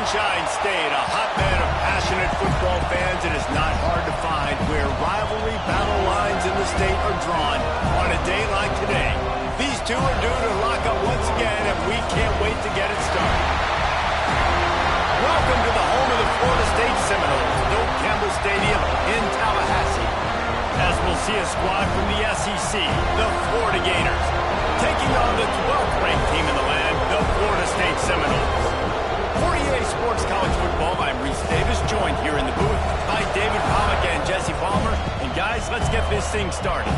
Sunshine State, a hotbed of passionate football fans. It is not hard to find where rivalry battle lines in the state are drawn on a day like today. These two are due to lock up once again, and we can't wait to get it started. Welcome to the home of the Florida State Seminoles, Doak Campbell Stadium in Tallahassee, as we'll see a squad from the SEC, the Florida Gators, taking on the 12th ranked team in the land, the Florida State Seminoles. For EA Sports College Football, I'm Reese Davis, joined here in the booth by David Pollack and Jesse Palmer. And guys, let's get this thing started.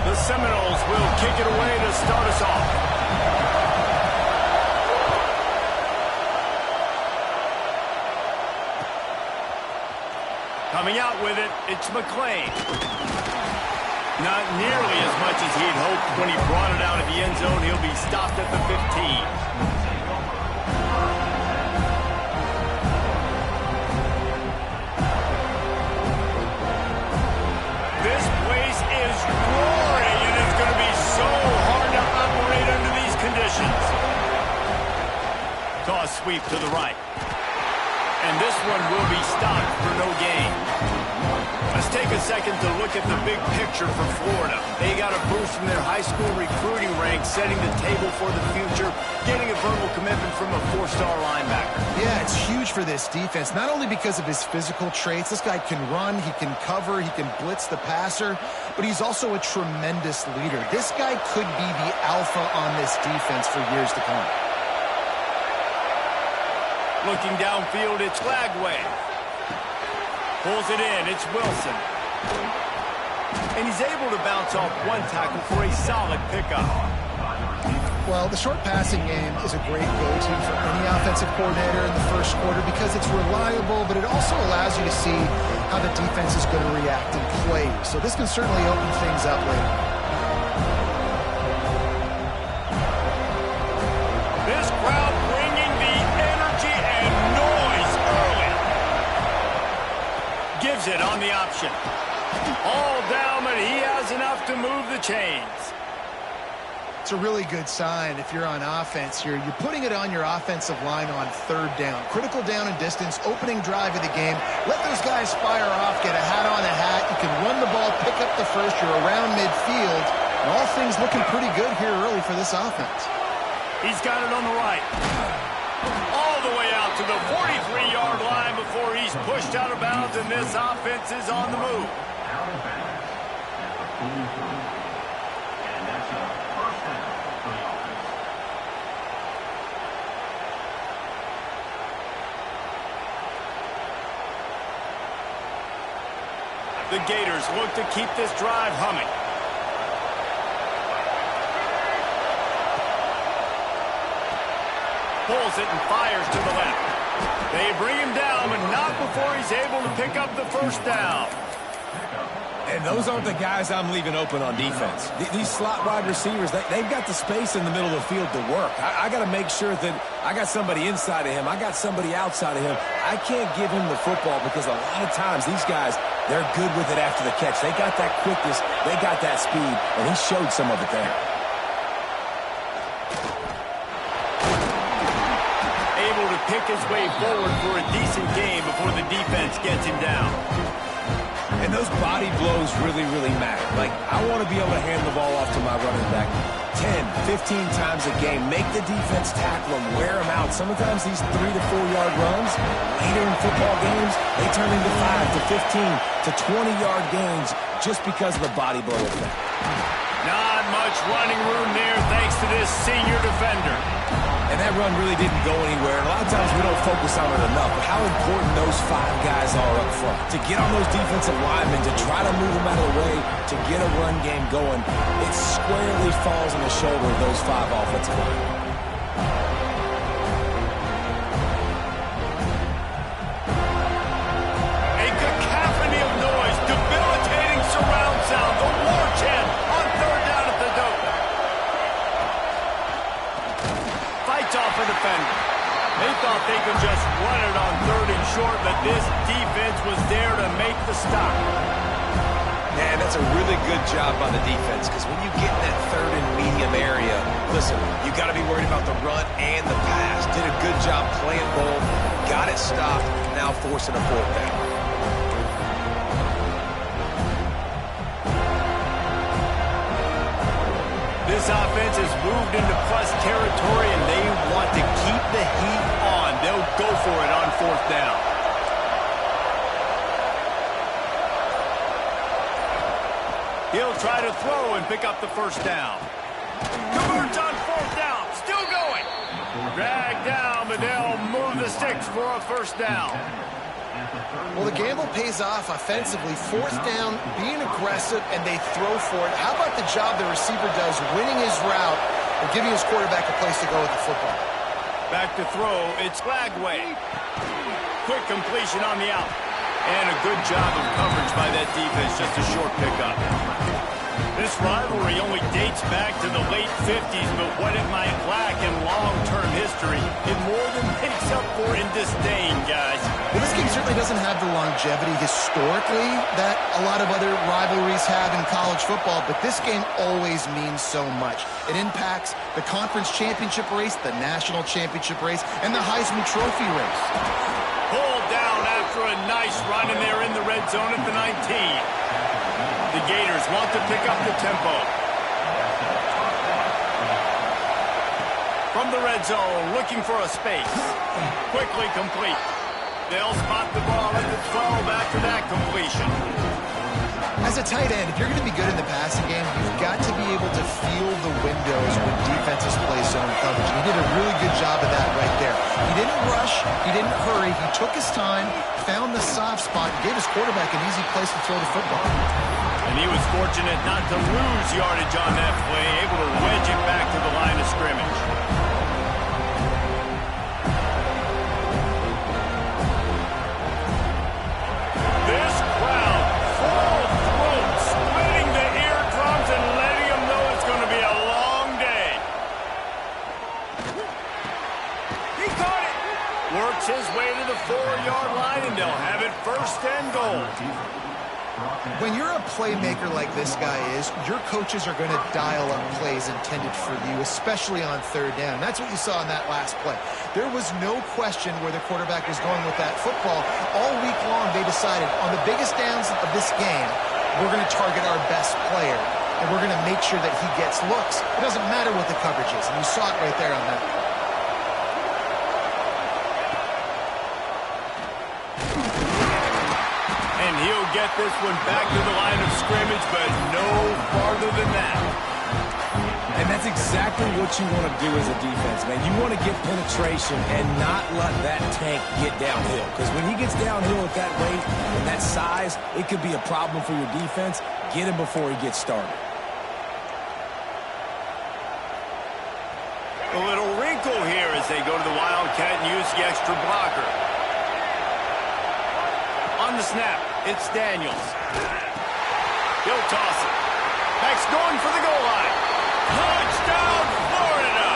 The Seminoles will kick it away to start us off. Coming out with it, it's McClain. Not nearly as much as he'd hoped when he brought it out of the end zone. He'll be stopped at the 15. This place is roaring, and it's going to be so hard to operate under these conditions. Toss sweep to the right. And this one will be stopped for no gain. Let's take a second to look at the big picture for Florida. They got a boost from their high school recruiting ranks, setting the table for the future, getting a verbal commitment from a four-star linebacker. Yeah, it's huge for this defense, not only because of his physical traits. This guy can run, he can cover, he can blitz the passer, but he's also a tremendous leader. This guy could be the alpha on this defense for years to come. Looking downfield, it's Lagway. Pulls it in, it's Wilson. And he's able to bounce off one tackle for a solid pickup. Well, the short passing game is a great go-to for any offensive coordinator in the first quarter because it's reliable, but it also allows you to see how the defense is going to react in play. So this can certainly open things up later. This crowd bringing the energy and noise early. Gives it on the option. All down, but he has enough to move the chains. It's a really good sign if you're on offense here. You're putting it on your offensive line on third down. Critical down and distance, opening drive of the game. Let those guys fire off, get a hat on a hat. You can run the ball, pick up the first. You're around midfield. And all things looking pretty good here early for this offense. He's got it on the right. All the way out to the 43-yard line before he's pushed out of bounds, and this offense is on the move. The Gators look to keep this drive humming. Pulls it and fires to the left. They bring him down, but not before he's able to pick up the first down. And those aren't the guys I'm leaving open on defense. These slot wide receivers, they've got the space in the middle of the field to work. I got to make sure that I got somebody inside of him. I got somebody outside of him. I can't give him the football because a lot of times these guys, they're good with it after the catch. They got that quickness. They got that speed, and he showed some of it there. Able to pick his way forward for a decent game before the defense gets him down. And those body blows really, really matter. Like, I want to be able to hand the ball off to my running back 10, 15 times a game. Make the defense tackle him, wear him out. Sometimes these 3 to 4 yard runs, later in football games, they turn into 5 to 15 to 20-yard gains just because of the body blow effect. Not much running room there thanks to this senior defender. And that run really didn't go anywhere. And a lot of times we don't focus on it enough. But how important those 5 guys are up front. To get on those defensive linemen, to try to move them out of the way, to get a run game going, it squarely falls on the shoulder of those 5 offensive linemen. A cacophony of noise, debilitating surround sound. The war chant on third down at the Doak. Fights off a defender. They thought they could just run it on third and short, but this defense was there to make the stop. And that's a really good job by the defense, because when you get in that third and medium area, listen, you got to be worried about the run and the pass. Did a good job playing both, got it stopped, now forcing a fourth down. This offense has moved into plus territory, and they want to keep the heat on. They'll go for it on fourth down. He'll try to throw and pick up the first down. Converts on fourth down. Still going. Dragged down, but they'll move the sticks for a first down. Well, the gamble pays off offensively. Fourth down, being aggressive, and they throw for it. How about the job the receiver does winning his route and giving his quarterback a place to go with the football? Back to throw. It's Flagway. Quick completion on the out. And a good job of coverage by that defense. Just a short pickup. This rivalry only dates back to the late 50s, but what it might lack in long-term history, it more than makes up for in disdain, guys. Well, this game certainly doesn't have the longevity historically that a lot of other rivalries have in college football, but this game always means so much. It impacts the conference championship race, the national championship race, and the Heisman Trophy race. Pulled down after a nice run, and they're in the red zone at the 19. The Gators want to pick up the tempo. From the red zone, looking for a space. Quickly complete. They'll spot the ball at the 12 after that completion. As a tight end, if you're going to be good in the passing game, you've got to be able to feel the windows when defenses play zone coverage. And he did a really good job of that right there. He didn't rush. He didn't hurry. He took his time, found the soft spot, gave his quarterback an easy place to throw the football. And he was fortunate not to lose yardage on that play, able to wedge it back to the line of scrimmage. This crowd, full throat, splitting the eardrums and letting them know it's going to be a long day. He caught it. Works his way to the 4-yard line, and they'll have it first and goal. When you're a playmaker like this guy is, your coaches are going to dial up plays intended for you, especially on third down. That's what you saw in that last play. There was no question where the quarterback was going with that football. All week long, they decided on the biggest downs of this game, we're going to target our best player, and we're going to make sure that he gets looks. It doesn't matter what the coverage is, and you saw it right there on that. He'll get this one back to the line of scrimmage, but no farther than that. And that's exactly what you want to do as a defense, man. You want to get penetration and not let that tank get downhill. Because when he gets downhill at that weight and that size, it could be a problem for your defense. Get him before he gets started. A little wrinkle here as they go to the Wildcat and use the extra blocker. On the snap, it's Daniels. He'll toss it. Back's going for the goal line. Touchdown, Florida!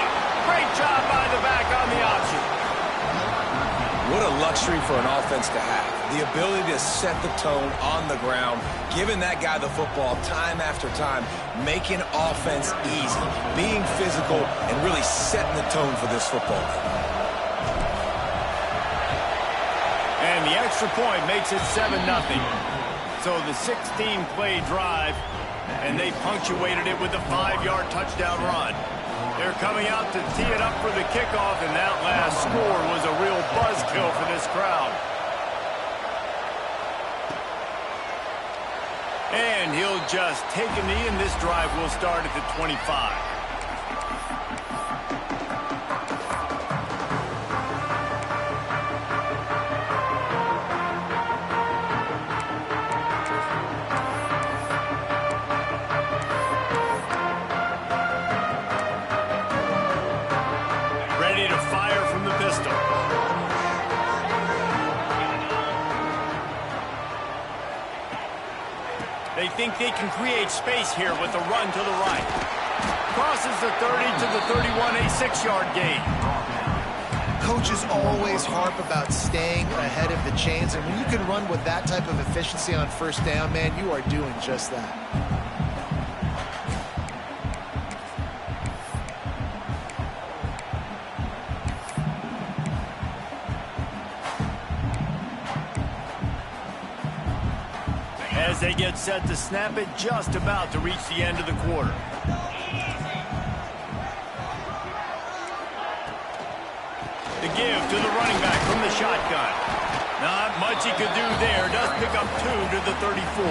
Great job by the back on the option. What a luxury for an offense to have. The ability to set the tone on the ground, giving that guy the football time after time, making offense easy, being physical, and really setting the tone for this football game. And the extra point makes it 7-0. So the 16-play drive, and they punctuated it with a 5-yard touchdown run. They're coming out to tee it up for the kickoff, and that last score was a real buzzkill for this crowd. And he'll just take a knee, and this drive will start at the 25. They think they can create space here with a run to the right. Crosses the 30 to the 31, a 6-yard gain. Coaches always harp about staying ahead of the chains, and when you can run with that type of efficiency on first down, man, you are doing just that. As they get set to snap it, just about to reach the end of the quarter. The give to the running back from the shotgun. Not much he could do there. Does pick up 2 to the 34.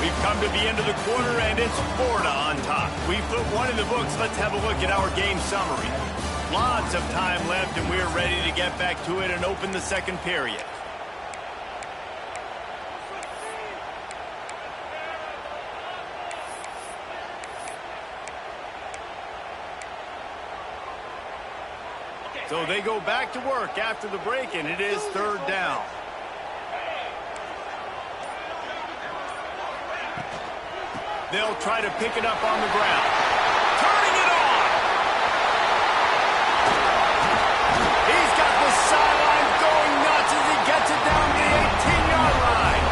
We've come to the end of the quarter, and it's Florida on top. We put 1 in the books. Let's have a look at our game summary. Lots of time left, and we're ready to get back to it and open the second period. So they go back to work after the break, and it is 3rd down. They'll try to pick it up on the ground. Turning it on! He's got the sideline going nuts as he gets it down to the 18-yard line.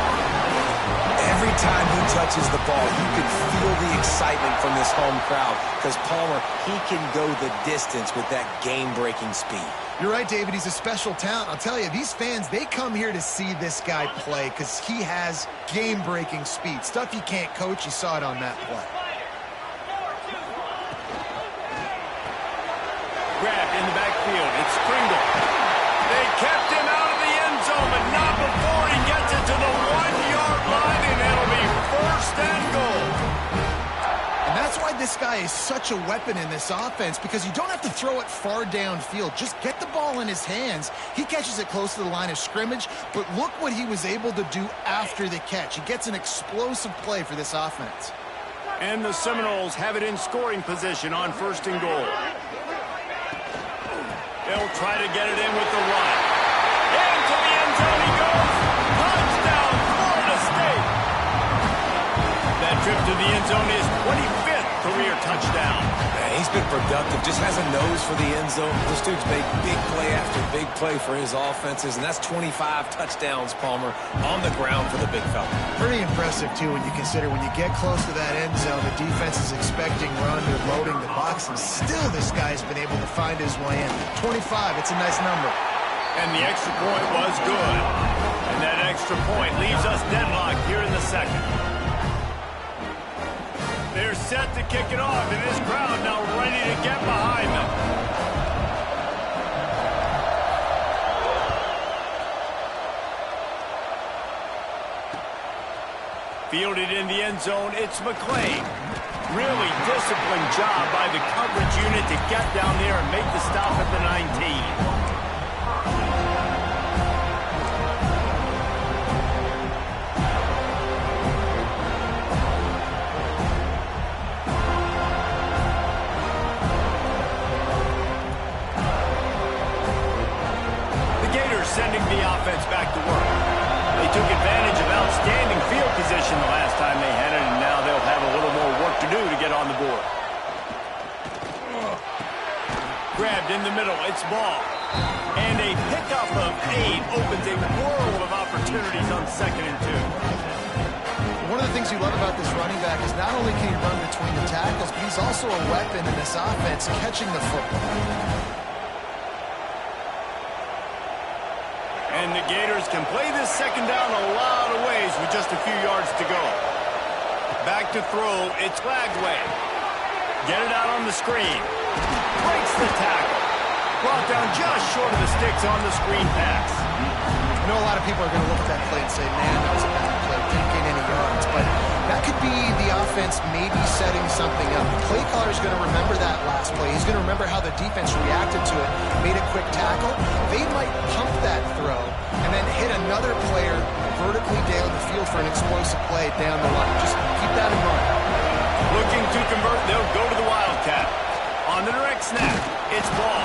Every time he touches the ball, you can feel the excitement from this home crowd because Palmer, he can go the distance with that game-breaking speed. You're right, David. He's a special talent. I'll tell you, these fans, they come here to see this guy play because he has game-breaking speed. Stuff you can't coach. You saw it on that play. Grabbed in the backfield. It's Pringle. They kept him out of the end zone, but not before he gets it to the 1-yard line, and it'll be 1st and goal. And that's why this guy is such a weapon in this offense, because you don't have to throw it far downfield. Just get the ball in his hands. He catches it close to the line of scrimmage, but look what he was able to do after the catch. He gets an explosive play for this offense. And the Seminoles have it in scoring position on 1st and goal. They'll try to get it in with the run. Into the end zone he goes. Touchdown, Florida State. That trip to the end zone is 25th career touchdown. Man, he's been productive, just has a nose for the end zone. This dude's made big play after big play for his offenses, and that's 25 touchdowns, Palmer, on the ground for the big fella. Pretty impressive, too, when you consider when you get close to that end zone, the defense is expecting run, they're loading the box, and still this guy's been able to find his way in. 25, it's a nice number. And the extra point was good. And that extra point leaves us deadlocked here in the second. They're set to kick it off, and this crowd now ready to get behind them. Fielded in the end zone, it's McClain. Really disciplined job by the coverage unit to get down there and make the stop at the 19. Sending the offense back to work. They took advantage of outstanding field position the last time they had it, and now they'll have a little more work to do to get on the board. Grabbed in the middle, it's Ball. And a pickup of 8 opens a world of opportunities on 2nd and 2. One of the things you love about this running back is not only can he run between the tackles, but he's also a weapon in this offense catching the football. And the Gators can play this second down a lot of ways with just a few yards to go. Back to throw, it's Lagway. Get it out on the screen. Breaks the tackle. Brought down just short of the sticks on the screen pass. I know a lot of people are going to look at that play and say, man, that was a bad play. Didn't gain any yards. But that could be the offense maybe setting something up. The play caller is going to remember that last play. He's going to remember how the defense reacted to it, made a quick tackle. They might pump that throw and then hit another player vertically down the field for an explosive play down the line. Just keep that in mind. Looking to convert, they'll go to the Wildcat. On the direct snap, it's Ball.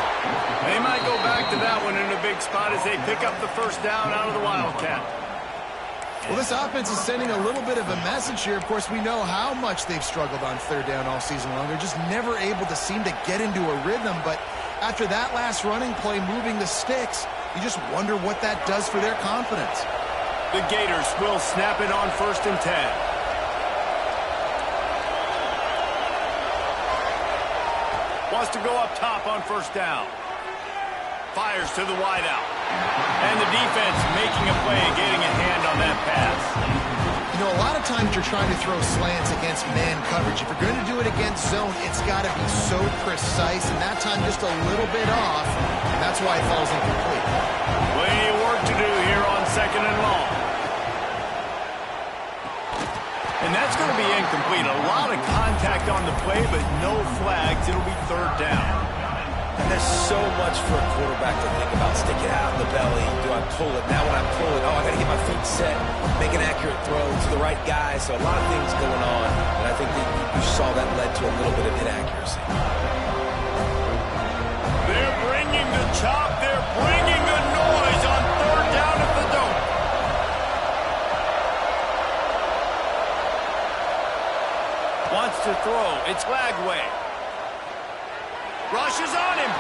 They might go back to that one in a big spot as they pick up the first down out of the Wildcat. Well, this offense is sending a little bit of a message here. Of course, we know how much they've struggled on 3rd down all season long. They're just never able to seem to get into a rhythm, but After that last running play moving the sticks, you just wonder what that does for their confidence. The Gators will snap it on 1st and 10. Wants to go up top on 1st down. Fires to the wideout. And the defense making a play and getting a hand on that pass. You know, a lot of times you're trying to throw slants against man coverage. If you're going to do it against zone, it's got to be so precise, and that time just a little bit off. That's why it falls incomplete. Plenty of work to do here on 2nd and long. And that's going to be incomplete. A lot of contact on the play, but no flags. It'll be 3rd down. And there's so much for a quarterback to think about. Stick it out in the belly. Do I pull it? Now when I pull it, I got to get my feet set, make an accurate throw to the right guy. So a lot of things going on, and I think that you saw that led to a little bit of inaccuracy. They're bringing the chop. They're bringing the noise on 3rd down at the dome. Wants to throw. It's Lagway. Rushes on him.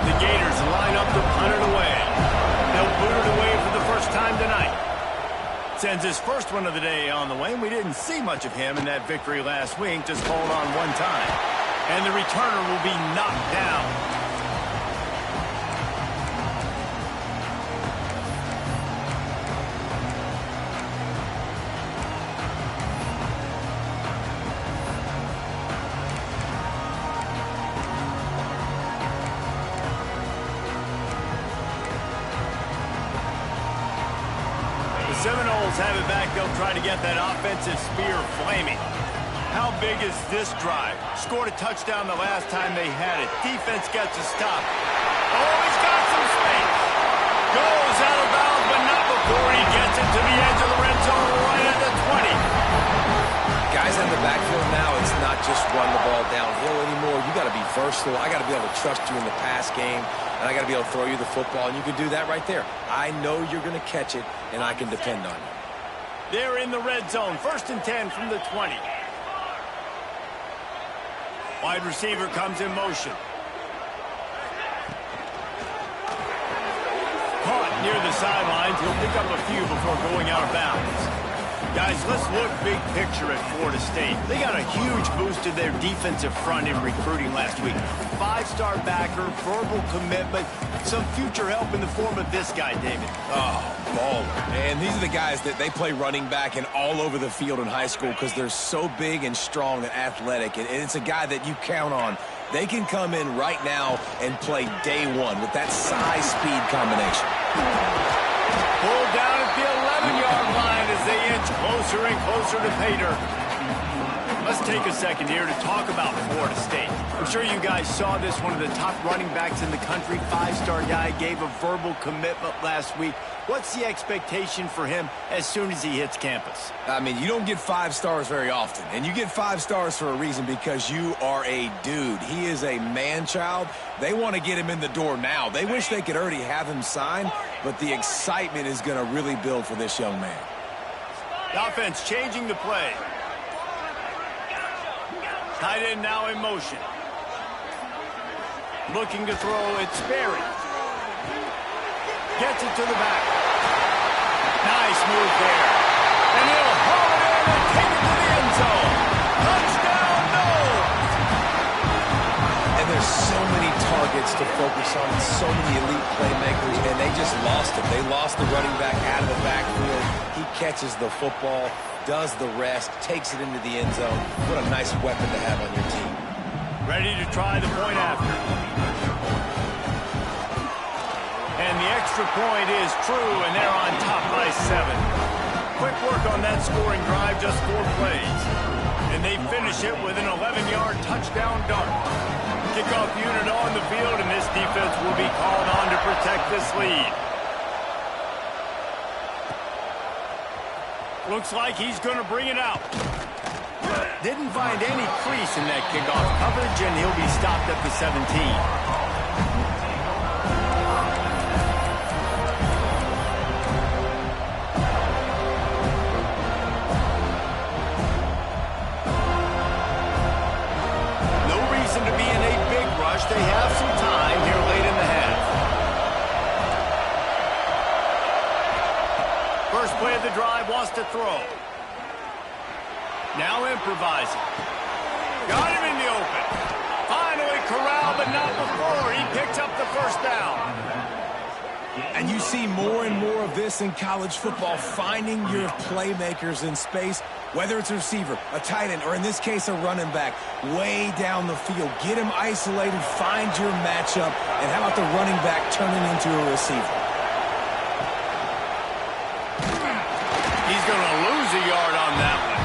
The Gators line up to punt it away. They'll boot it away for the first time tonight. Sends his first one of the day on the way. We didn't see much of him in that victory last week. Just called on one time. And the returner will be knocked down. Seminoles have it back. They'll try to get that offensive spear flaming. How big is this drive? Scored a touchdown the last time they had it. Defense gets a stop. Oh, he's got some space. Goes out of bounds, but not before he gets it to the edge of the red zone right at the 20. Guys in the backfield now, it's not just run the ball downhill anymore. You got to be versatile. I got to be able to trust you in the pass game. And I got to be able to throw you the football, and you can do that right there. I know you're going to catch it, and I can depend on you. They're in the red zone. 1st and 10 from the 20. Wide receiver comes in motion. Caught near the sidelines. He'll pick up a few before going out of bounds. Guys, let's look big picture at Florida State. They got a huge boost to their defensive front in recruiting last week. 5-star backer, verbal commitment, some future help in the form of this guy, David. Oh, baller. And these are the guys that they play running back and all over the field in high school because they're so big and strong and athletic. And it's a guy that you count on. They can come in right now and play day one with that size-speed combination. Pulled down at the 11-yard line as they inch closer and closer to pay dirt. Let's take a second here to talk about Florida State. I'm sure you guys saw this. One of the top running backs in the country, 5-star guy, gave a verbal commitment last week. What's the expectation for him as soon as he hits campus? I mean, you don't get 5 stars very often, and you get 5 stars for a reason because you are a dude. He is a man-child. They want to get him in the door now. They wish they could already have him signed, but the excitement is going to really build for this young man. The offense changing the play. Tight end now in motion. Looking to throw, it's Sperry. Gets it to the back. Nice move there. And he'll haul it in and take it to the end zone. Touchdown, no! And there's so many targets to focus on, so many elite playmakers, and they just lost him. They lost the running back out of the backfield. He catches the football, does the rest, takes it into the end zone. What a nice weapon to have on your team. Ready to try the point after. And the extra point is true, and they're on top by 7. Quick work on that scoring drive, just 4 plays. And they finish it with an 11-yard touchdown dart. Kickoff unit on the field, and this defense will be called on to protect this lead. Looks like he's going to bring it out. Didn't find any crease in that kickoff coverage, and he'll be stopped at the 17. First play of the drive, wants to throw. Now improvising. Got him in the open. Finally corralled, but not before. He picks up the first down. And you see more and more of this in college football, finding your playmakers in space, whether it's a receiver, a tight end, or in this case, a running back, way down the field. Get him isolated, find your matchup, and how about the running back turning into a receiver? He's going to lose a yard on that one.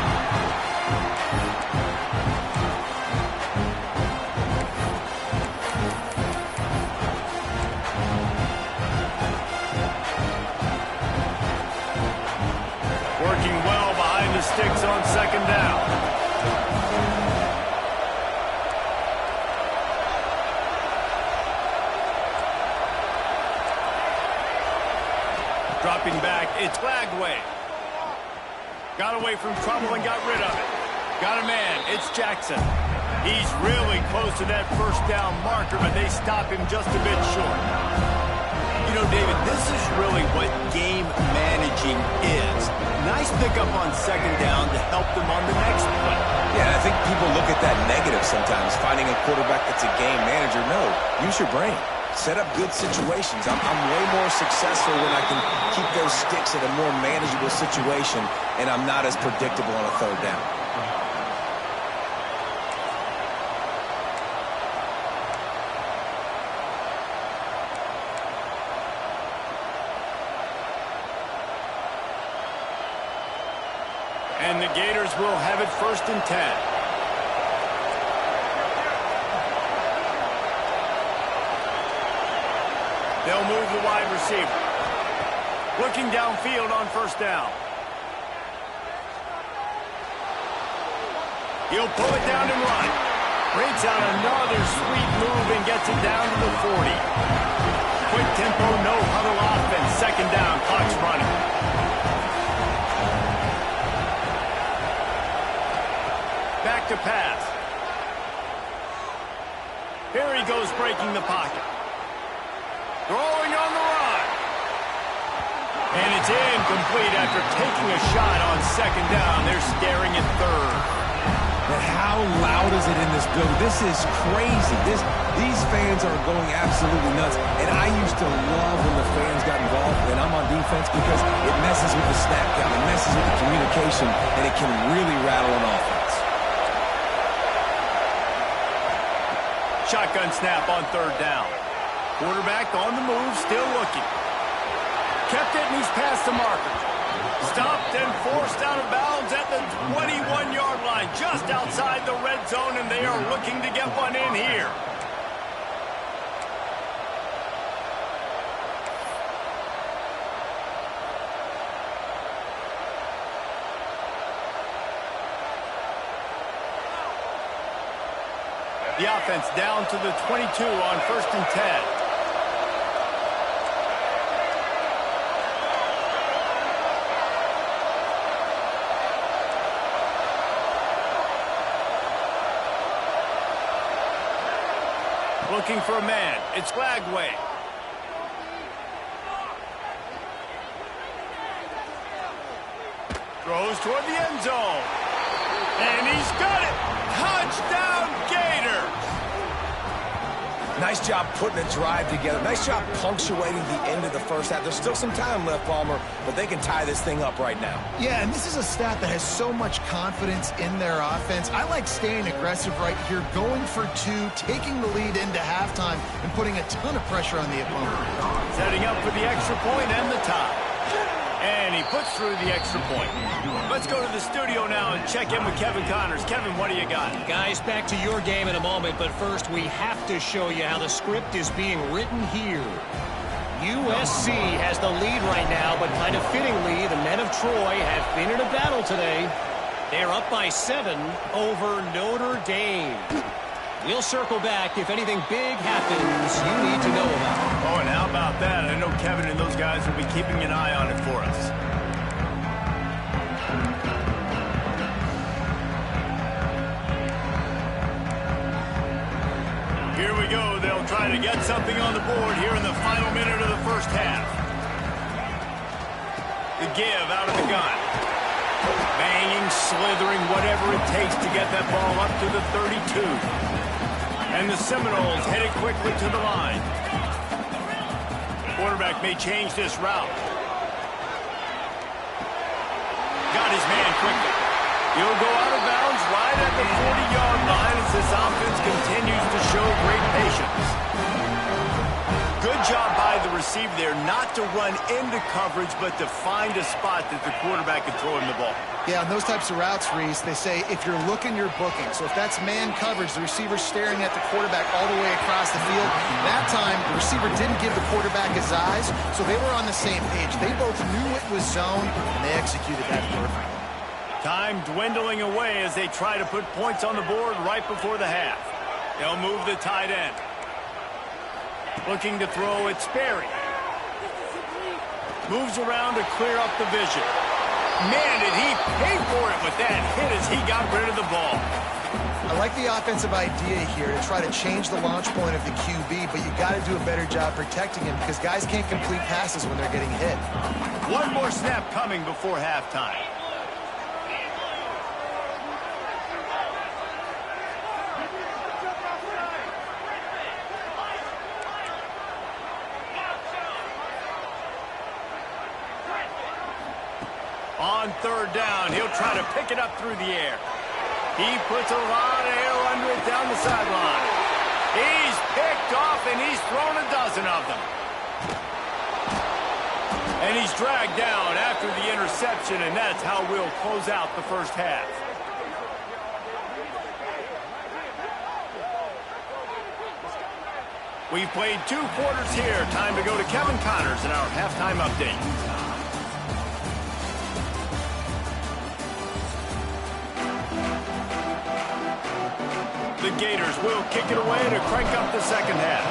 Working well behind the sticks on second down. Dropping back, it's Lagway. Got away from trouble and got rid of it. Got a man, it's Jackson. He's really close to that first down marker, but they stop him just a bit short. You know, David, this is really what game managing is. Nice pickup on second down to help them on the next play. Yeah, I think people look at that negative sometimes, finding a quarterback that's a game manager. No, use your brain. Set up good situations. I'm way more successful when I can keep those sticks at a more manageable situation, and I'm not as predictable on a third down. And the Gators will have it 1st and 10. They'll move the wide receiver. Looking downfield on first down. He'll pull it down and run. Breaks out another sweet move and gets it down to the 40. Quick tempo, no huddle offense. Second down, clock's running. Back to pass. Here he goes, breaking the pocket. Throwing on the run. And it's incomplete after taking a shot on second down. They're staring at third. But how loud is it in this building? This is crazy. These fans are going absolutely nuts. And I used to love when the fans got involved when I'm on defense because it messes with the snap count. It messes with the communication, and it can really rattle an offense. Shotgun snap on third down. Quarterback on the move, still looking. Kept it, and he's past the marker. Stopped and forced out of bounds at the 21-yard line, just outside the red zone, and they are looking to get one in here. The offense down to the 22 on 1st and 10. Looking for a man. It's Lagway. Throws toward the end zone. And he's got it. Touchdown, Gators. Nice job putting a drive together. Nice job punctuating the end of the first half. There's still some time left, Palmer, but they can tie this thing up right now. Yeah, and this is a staff that has so much confidence in their offense. I like staying aggressive right here, going for two, taking the lead into halftime, and putting a ton of pressure on the opponent. Setting up for the extra point and the tie. And he puts through the extra point. Let's go to the studio now and check in with Kevin Connors. Kevin, what do you got? Guys, back to your game in a moment, but first we have to show you how the script is being written here. USC has the lead right now, but kind of fittingly, the men of Troy have been in a battle today. They're up by 7 over Notre Dame. We'll circle back if anything big happens you need to know about. Oh, and how about that? I know Kevin and those guys will be keeping an eye on it for us. Here we go. They'll try to get something on the board here in the final minute of the first half. The give out of the gun. Banging, slithering, whatever it takes to get that ball up to the 32. And the Seminoles headed quickly to the line. Quarterback may change this route. Got his man quickly. He'll go out of bounds right at the 40-yard line as this offense continues to show great patience. Good job by the receiver there not to run into coverage, but to find a spot that the quarterback can throw him the ball. Yeah, on those types of routes, Reese, they say if you're looking, you're booking. So if that's man coverage, the receiver's staring at the quarterback all the way across the field. That time, the receiver didn't give the quarterback his eyes, so they were on the same page. They both knew it was zone, and they executed that perfectly. Time dwindling away as they try to put points on the board right before the half. They'll move the tight end. Looking to throw it, Sperry. Moves around to clear up the vision. Man, did he pay for it with that hit as he got rid of the ball. I like the offensive idea here to try to change the launch point of the QB, but you got to do a better job protecting him because guys can't complete passes when they're getting hit. One more snap coming before halftime. On third down, he'll try to pick it up through the air. He puts a lot of air under it down the sideline. He's picked off, and he's thrown a dozen of them. And he's dragged down after the interception, and that's how we'll close out the first half. We've played 2 quarters here. Time to go to Kevin Connors in our halftime update. The Gators will kick it away to crank up the second half.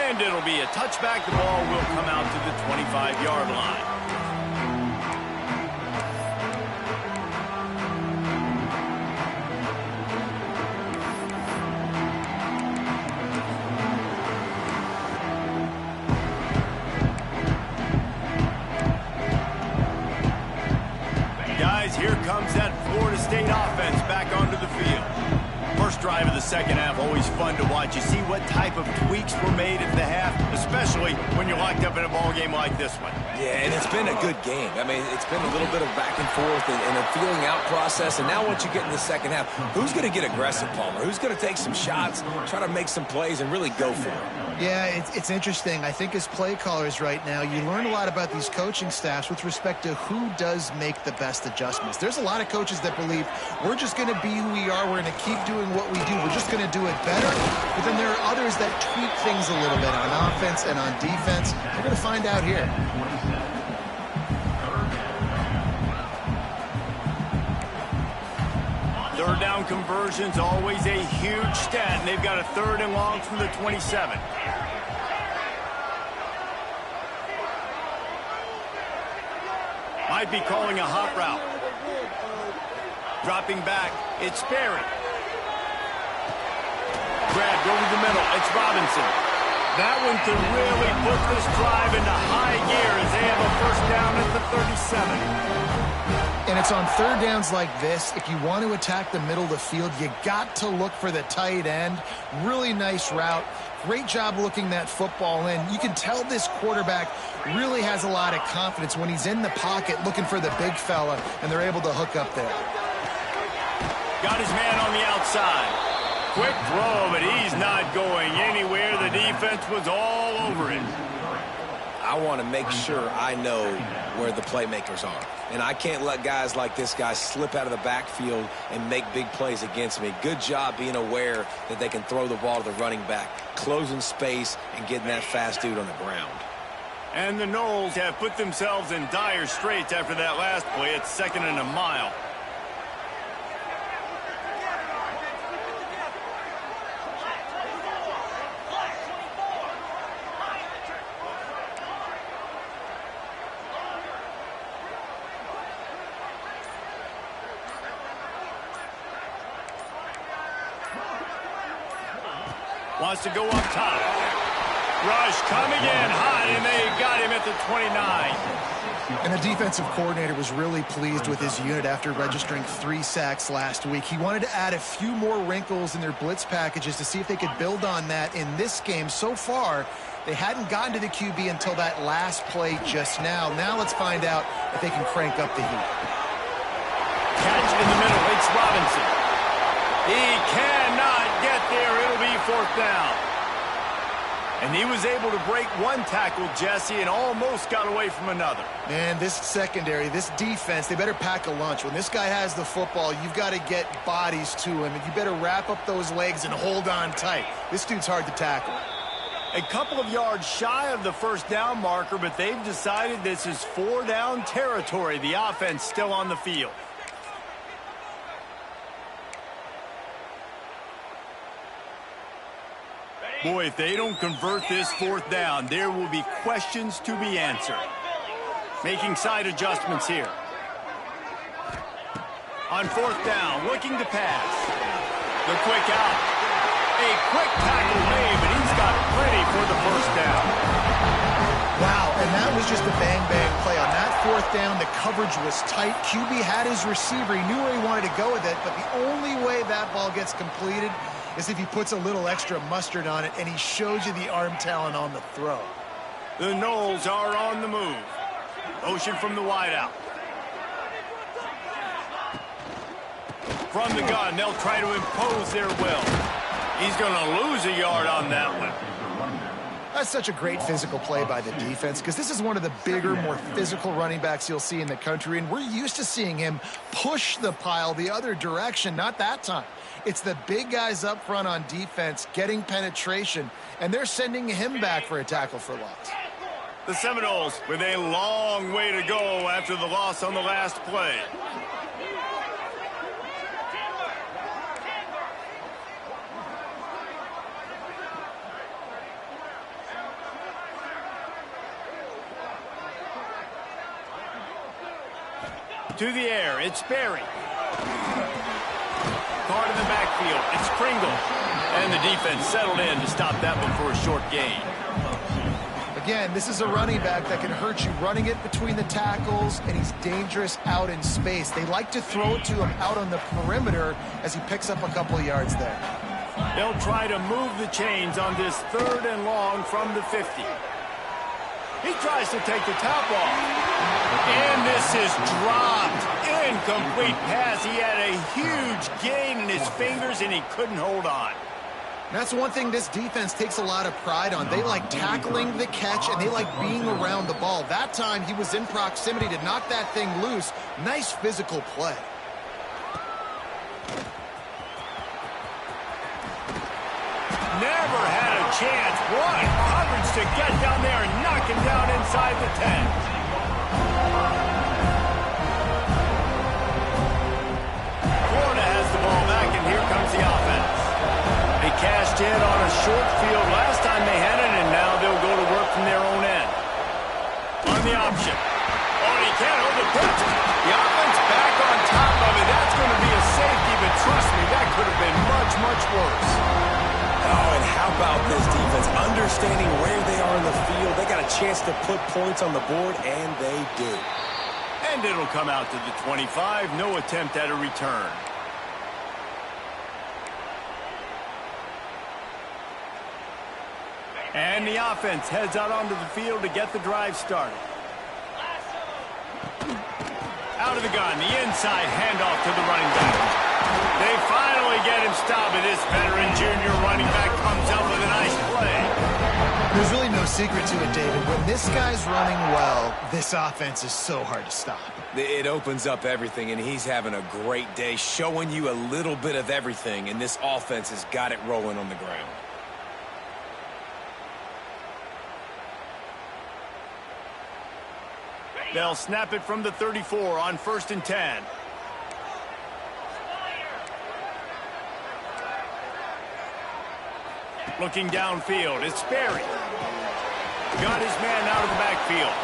And it'll be a touchback. The ball will come out to the 25-yard line. Here comes that Florida State offense back onto the field. First drive of the second half, always fun to watch. You see what type of tweaks were made at the half, especially when you're locked up in a ball game like this one. Yeah, and it's been a good game. I mean, it's been a little bit of back and forth and a feeling out process. And now once you get in the second half, who's going to get aggressive, Palmer? Who's going to take some shots, try to make some plays, and really go for it? Yeah, it's interesting. I think as play callers right now, you learn a lot about these coaching staffs with respect to who does make the best adjustments. There's a lot of coaches that believe we're just going to be who we are. We're going to keep doing what we do. We're just going to do it better. But then there are others that tweak things a little bit on offense and on defense. We're going to find out here. Third down conversions, always a huge stat, and they've got a 3rd and long from the 27. Might be calling a hot route. Dropping back, it's Sperry. Grabbed over the middle, it's Robinson. That one could really put this drive into high gear as they have a first down at the 37. And it's on third downs like this. If you want to attack the middle of the field, you got to look for the tight end. Really nice route. Great job looking that football in. You can tell this quarterback really has a lot of confidence when he's in the pocket looking for the big fella, and they're able to hook up there. Got his man on the outside. Quick throw, but he's not going anywhere. The defense was all over it. I want to make sure I know where the playmakers are. And I can't let guys like this guy slip out of the backfield and make big plays against me. Good job being aware that they can throw the ball to the running back, closing space, and getting that fast dude on the ground. And the Noles have put themselves in dire straits after that last play. It's 2nd and a mile. Wants to go up top. Rush coming in hot, and they got him at the 29. And the defensive coordinator was really pleased with his unit after registering 3 sacks last week. He wanted to add a few more wrinkles in their blitz packages to see if they could build on that in this game. So far, they hadn't gotten to the QB until that last play just now. Now let's find out if they can crank up the heat. Catch in the middle. It's Robinson. He cannot get there. It'll be 4th down. And he was able to break one tackle, Jesse, and almost got away from another. Man, this secondary, this defense, they better pack a lunch. When this guy has the football, you've got to get bodies to him, and you better wrap up those legs and hold on tight. This dude's hard to tackle. A couple of yards shy of the 1st down marker, but they've decided this is 4-down territory. The offense still on the field. Boy, if they don't convert this 4th down, there will be questions to be answered. Making side adjustments here. On 4th down, looking to pass. The quick out. A quick tackle made, but he's got plenty for the 1st down. Wow, and that was just a bang-bang play. On that 4th down, the coverage was tight. QB had his receiver. He knew where he wanted to go with it, but the only way that ball gets completed is if he puts a little extra mustard on it, and he shows you the arm talent on the throw. The Noles are on the move. Motion from the wideout. From the gun, they'll try to impose their will. He's going to lose a yard on that one. That's such a great physical play by the defense because this is one of the bigger, more physical running backs you'll see in the country, and we're used to seeing him push the pile the other direction, not that time. It's the big guys up front on defense getting penetration, and they're sending him back for a tackle for loss. The Seminoles with a long way to go after the loss on the last play. To the air, it's Berry. Card in the backfield, it's Pringle. And the defense settled in to stop that one for a short gain. Again, this is a running back that can hurt you running it between the tackles, and he's dangerous out in space. They like to throw it to him out on the perimeter as he picks up a couple of yards there. They'll try to move the chains on this 3rd and long from the 50. He tries to take the top off. And this is dropped. Incomplete pass. He had a huge gain in his fingers, and he couldn't hold on. That's one thing this defense takes a lot of pride on. They like tackling the catch, and they like being around the ball. That time, he was in proximity to knock that thing loose. Nice physical play. Never had a chance. What coverage to get down there and knock him down inside the 10. Florida has the ball back, and here comes the offense. They cashed in on a short field last time they had it, and now they'll go to work from their own end. On the option. Oh, he can't hold the pitch. The offense back on top of it. That's going to be a safety, but trust me, that could have been much, much worse. Oh, and how about this defense? Understanding where they are in the field. They got a chance to put points on the board, and they do. And it'll come out to the 25. No attempt at a return. And the offense heads out onto the field to get the drive started. Out of the gun, the inside handoff to the running back. They finally get him stopped, and this veteran junior running back comes up with a nice play. There's really no secret to it, David. When this guy's running well, this offense is so hard to stop. It opens up everything, and he's having a great day, showing you a little bit of everything, and this offense has got it rolling on the ground. They'll snap it from the 34 on 1st and 10. Looking downfield, it's Berry. Got his man out of the backfield.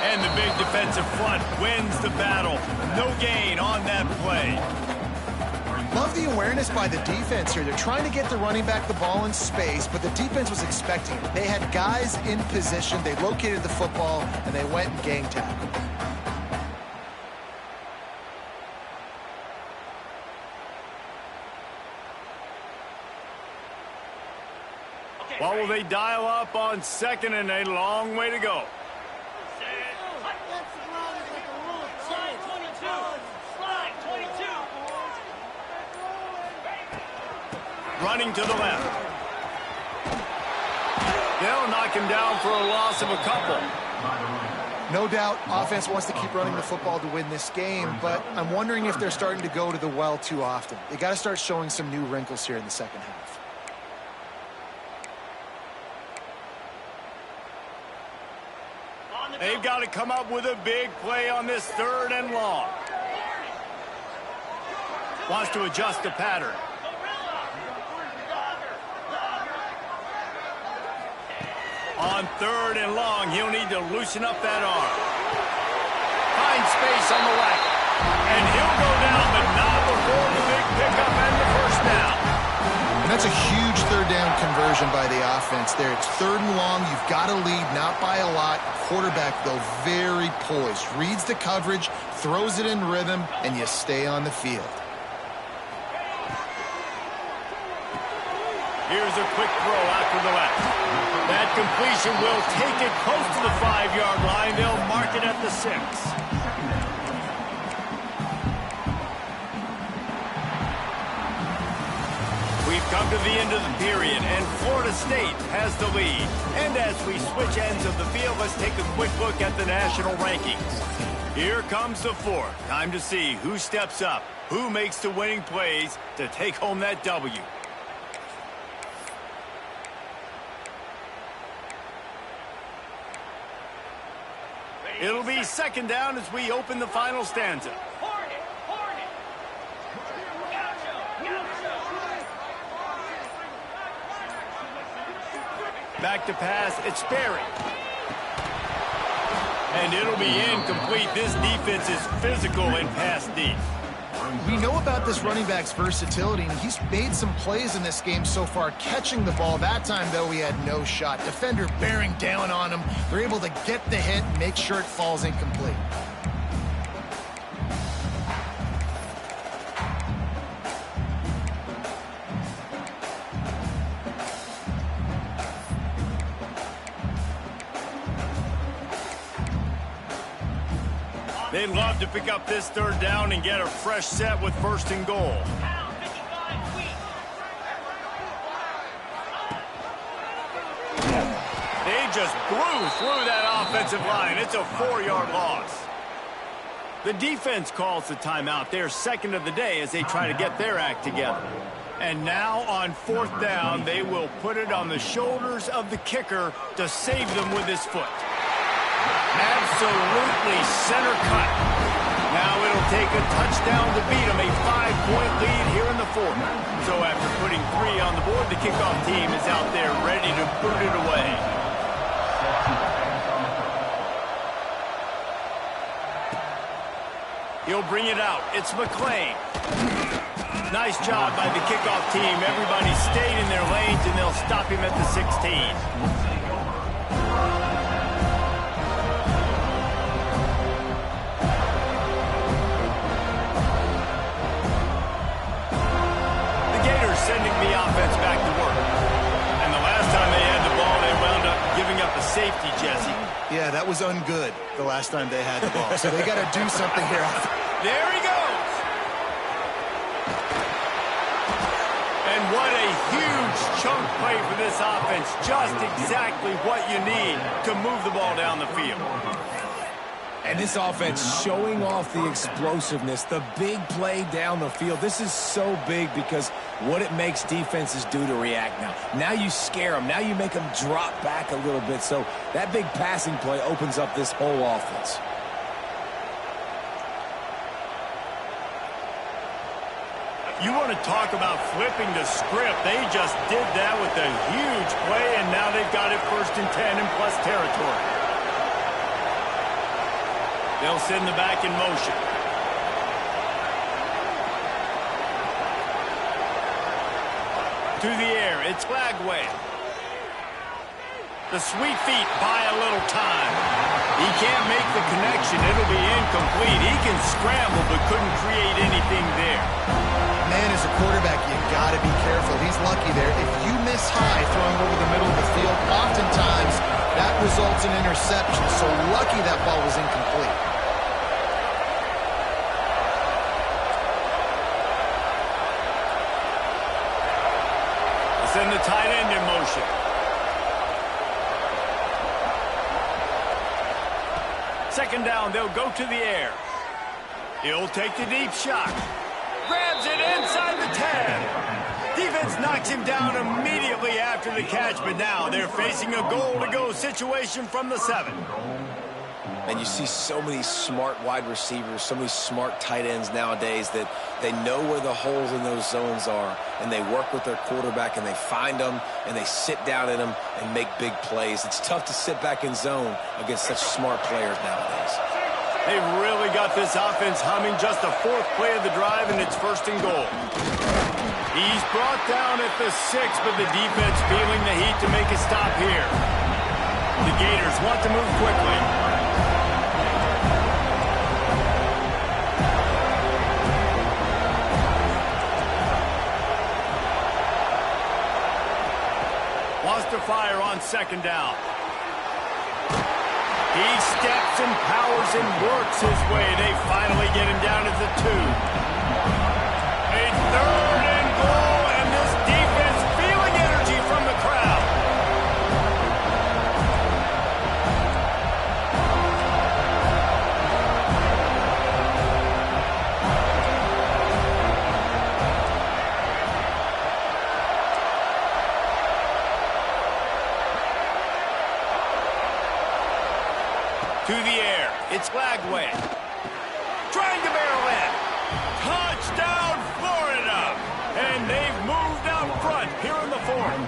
And the big defensive front wins the battle. No gain on that play. Love the awareness by the defense here. They're trying to get the running back the ball in space, but the defense was expecting it. They had guys in position. They located the football, and they went and gang tackled. What will they dial up on second and a long way to go? Running to the left. They'll knock him down for a loss of a couple. No doubt, offense wants to keep running the football to win this game, but I'm wondering if they're starting to go to the well too often. They got to start showing some new wrinkles here in the second half. They've got to come up with a big play on this third and long. Wants to adjust the pattern. On third and long, he'll need to loosen up that arm. Finds space on the right. And he'll go down, but not before the big pickup and the first down. And that's a huge third down conversion by the offense there. It's third and long. You've got to lead, not by a lot. Quarterback, though, very poised. Reads the coverage, throws it in rhythm, and you stay on the field. Here's a quick throw out to the left. That completion will take it close to the 5-yard line. They'll mark it at the 6. We've come to the end of the period, and Florida State has the lead. And as we switch ends of the field, let's take a quick look at the national rankings. Here comes the fourth. Time to see who steps up, who makes the winning plays to take home that W. It'll be second down as we open the final stanza. Back to pass, it's Sperry. And it'll be incomplete. This defense is physical and pass deep. We know about this running back's versatility, and he's made some plays in this game so far, catching the ball. That time, though, he had no shot. Defender bearing down on him. They're able to get the hit and make sure it falls incomplete. They'd love to pick up this third down and get a fresh set with first and goal. They just blew through that offensive line. It's a 4-yard loss. The defense calls the timeout. They're second of the day as they try to get their act together. And now on fourth down, they will put it on the shoulders of the kicker to save them with his foot. Absolutely center cut. Now it'll take a touchdown to beat them, a 5-point lead here in the fourth. So after putting 3 on the board, the kickoff team is out there ready to boot it away. He'll bring it out. It's McClain. Nice job by the kickoff team. Everybody stayed in their lanes, and they'll stop him at the 16. Sending the offense back to work. And the last time they had the ball, they wound up giving up a safety, Jesse. Yeah, that was ungood the last time they had the ball. So they got to do something here. There he goes. And what a huge chunk play for this offense. Just exactly what you need to move the ball down the field. And this offense showing off the explosiveness, the big play down the field. This is so big because what it makes defenses do to react now. Now you scare them. Now you make them drop back a little bit. So that big passing play opens up this whole offense. You want to talk about flipping the script. They just did that with a huge play, and now they've got it 1st and 10 in plus territory. They'll send the back in motion. to the air. It's Lagway. The sweet feet buy a little time. He can't make the connection. It'll be incomplete. He can scramble but couldn't create anything there. Man, as a quarterback, you got to be careful. He's lucky there. If you miss high throwing over the middle of the field, oftentimes that results in interception. So lucky that ball was incomplete. Send the tight end in motion. Second down, they'll go to the air. He'll take the deep shot. Grabs it inside the 10. Defense knocks him down immediately after the catch, but now they're facing a goal-to-go situation from the 7. And you see so many smart wide receivers, so many smart tight ends nowadays that they know where the holes in those zones are, and they work with their quarterback, and they find them, and they sit down in them and make big plays. It's tough to sit back in zone against such smart players nowadays. They've really got this offense humming. Just the 4th play of the drive, and it's 1st and goal. He's brought down at the 6, but the defense feeling the heat to make a stop here. The Gators want to move quickly. Wants to fire on 2nd down. He steps and powers and works his way. They finally get him down at the 2. A 3rd and goal, and this defense feeling energy from the crowd. To the air, it's Lagway. Trying to barrel in. Touchdown, Florida! And they've moved out front here in the 4th.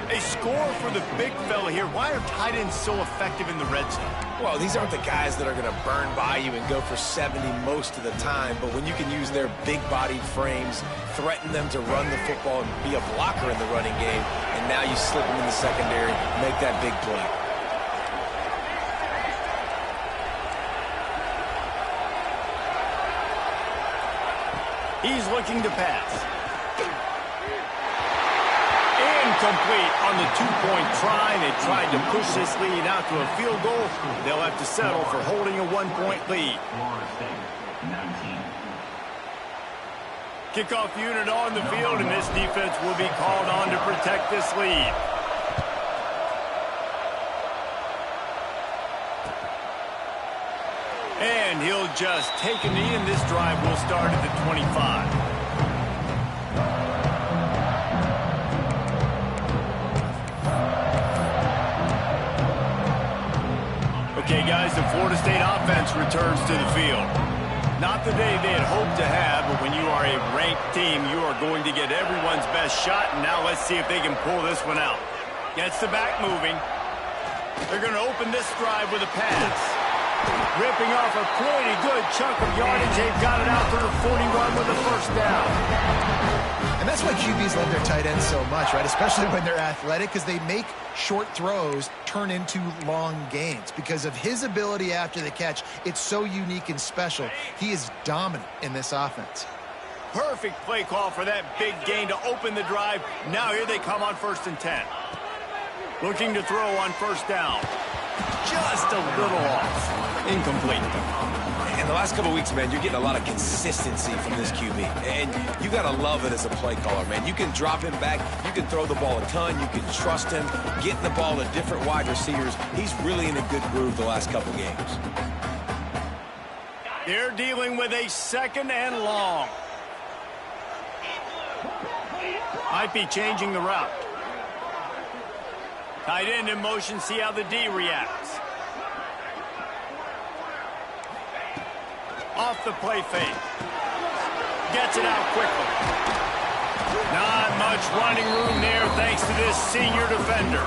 A score for the big fella here. Why are tight ends so effective in the red zone? Well, these aren't the guys that are going to burn by you and go for 70 most of the time, but when you can use their big-bodied frames, threaten them to run the football and be a blocker in the running game, and now you slip them in the secondary, make that big play. He's looking to pass. Incomplete on the 2-point try. They tried to push this lead out to a field goal. They'll have to settle for holding a 1-point lead. Kickoff unit on the field, and this defense will be called on to protect this lead. And he'll just take a knee, and this drive will start at the 25. Okay, guys, the Florida State offense returns to the field. Not the day they had hoped to have, but when you are a ranked team, you are going to get everyone's best shot, and now let's see if they can pull this one out. Gets the back moving. They're going to open this drive with a pass. Ripping off a pretty good chunk of yardage. They've got it out to the 41 with a 1st down. And that's why QBs love their tight ends so much, right? Especially when they're athletic, because they make short throws turn into long gains. Because of his ability after the catch, it's so unique and special. He is dominant in this offense. Perfect play call for that big gain to open the drive. Now here they come on 1st and 10. Looking to throw on 1st down. Just a little off. Incomplete. In the last couple of weeks, man, you're getting a lot of consistency from this QB. And you got to love it as a play caller, man. You can drop him back. You can throw the ball a ton. You can trust him. Getting the ball to different wide receivers. He's really in a good groove the last couple games. They're dealing with a 2nd and long. Might be changing the route. Tight end in motion, see how the D reacts. Off the play fake. Gets it out quickly. Not much running room there thanks to this senior defender.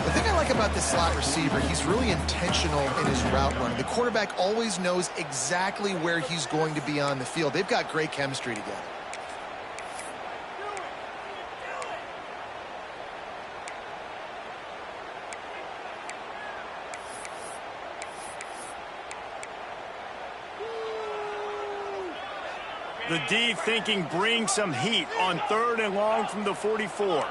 The thing I like about this slot receiver, he's really intentional in his route running. The quarterback always knows exactly where he's going to be on the field. They've got great chemistry together. The D thinking bring some heat on 3rd and long from the 44.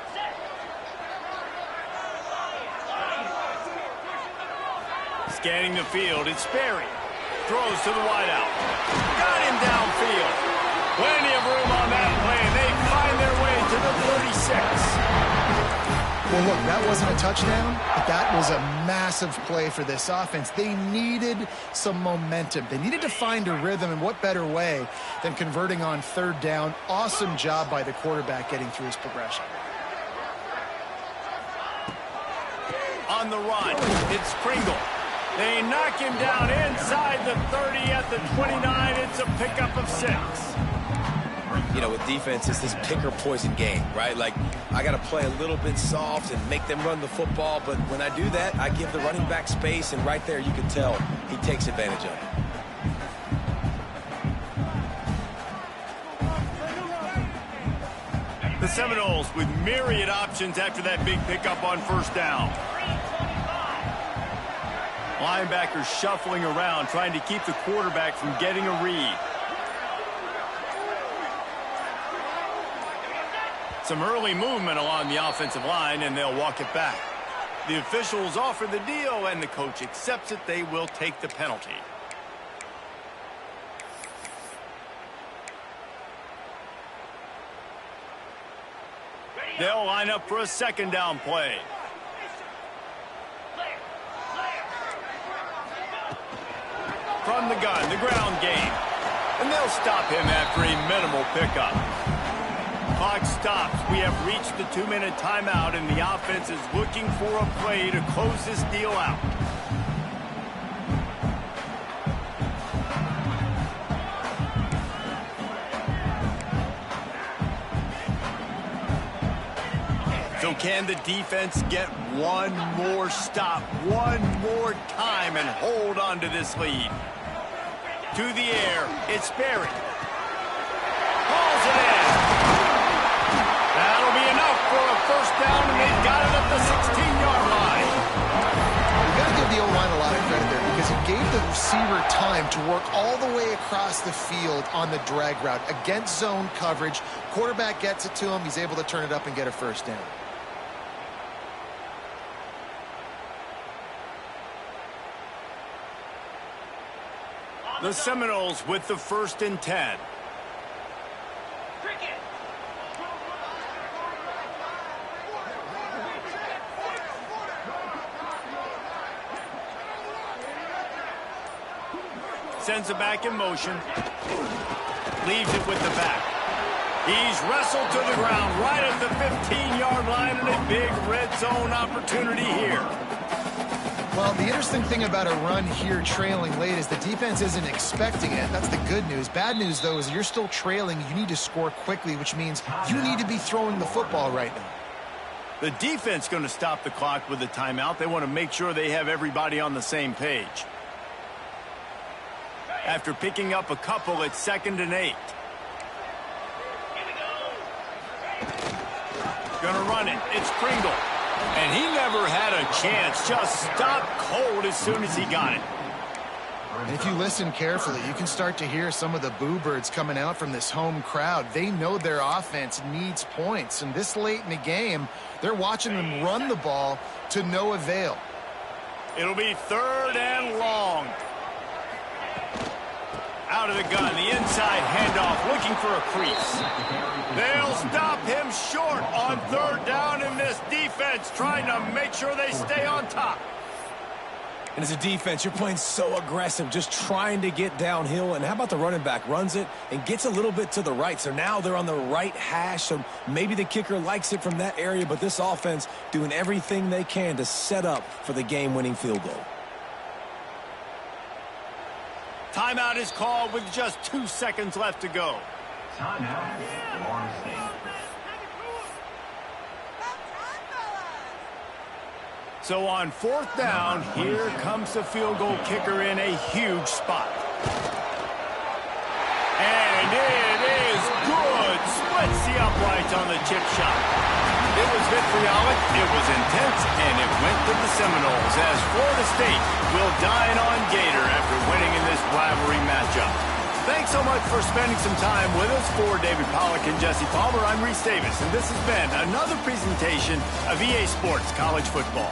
Scanning the field, it's Sperry. Throws to the wideout. Got him downfield. Plenty of room on that play. They find their way to the 36. Well, look, that wasn't a touchdown, but that was a massive play for this offense. They needed some momentum. They needed to find a rhythm, and what better way than converting on 3rd down. Awesome job by the quarterback getting through his progression. On the run, it's Pringle. They knock him down inside the 30 at the 29. It's a pickup of 6. You know, with defense, it's this pick-or-poison game, right? Like, I got to play a little bit soft and make them run the football, but when I do that, I give the running back space, and right there you can tell he takes advantage of it. The Seminoles with myriad options after that big pickup on 1st down. Linebackers shuffling around, trying to keep the quarterback from getting a read. Some early movement along the offensive line, and they'll walk it back. The officials offer the deal, and the coach accepts it. They will take the penalty. They'll line up for a 2nd down play. From the gun, the ground game. And they'll stop him after a minimal pickup. Clock stops. We have reached the 2-minute timeout, and the offense is looking for a play to close this deal out. So can the defense get one more stop, one more time, and hold on to this lead? To the air, it's Sperry. Hauls it in. That'll be enough for a 1st down, and they've got it at the 16-yard line. You got to give the O-line a lot of credit there because it gave the receiver time to work all the way across the field on the drag route against zone coverage. Quarterback gets it to him. He's able to turn it up and get a 1st down. The Seminoles with the 1st and 10. Sends it back in motion. Leaves it with the back. He's wrestled to the ground right at the 15-yard line, and a big red zone opportunity here. Well, the interesting thing about a run here trailing late is the defense isn't expecting it. That's the good news. Bad news, though, is you're still trailing. You need to score quickly, which means you need to be throwing the football right now. The defense going to stop the clock with a timeout. They want to make sure they have everybody on the same page. After picking up a couple, it's 2nd and 8. Gonna run it. It's Pringle. And he never had a chance. Just stopped cold as soon as he got it. And if you listen carefully, you can start to hear some of the boo birds coming out from this home crowd. They know their offense needs points. And this late in the game, they're watching them run the ball to no avail. It'll be 3rd and long. Out of the gun, the inside handoff, looking for a crease. They'll stop him short on 3rd down, in this defense trying to make sure they stay on top. And as a defense, you're playing so aggressive, just trying to get downhill. And how about the running back? Runs it and gets a little bit to the right. So now they're on the right hash. So maybe the kicker likes it from that area, but this offense doing everything they can to set up for the game-winning field goal. Timeout is called with just 2 seconds left to go. Timeout, Florida State. So on 4th down, here comes the field goal kicker in a huge spot. And it is good. Splits the uprights on the chip shot. It was vitriolic, it was intense, and it went to the Seminoles as Florida State will dine on Gator after winning in this rivalry matchup. Thanks so much for spending some time with us. For David Pollack and Jesse Palmer, I'm Reese Davis, and this has been another presentation of EA Sports College Football.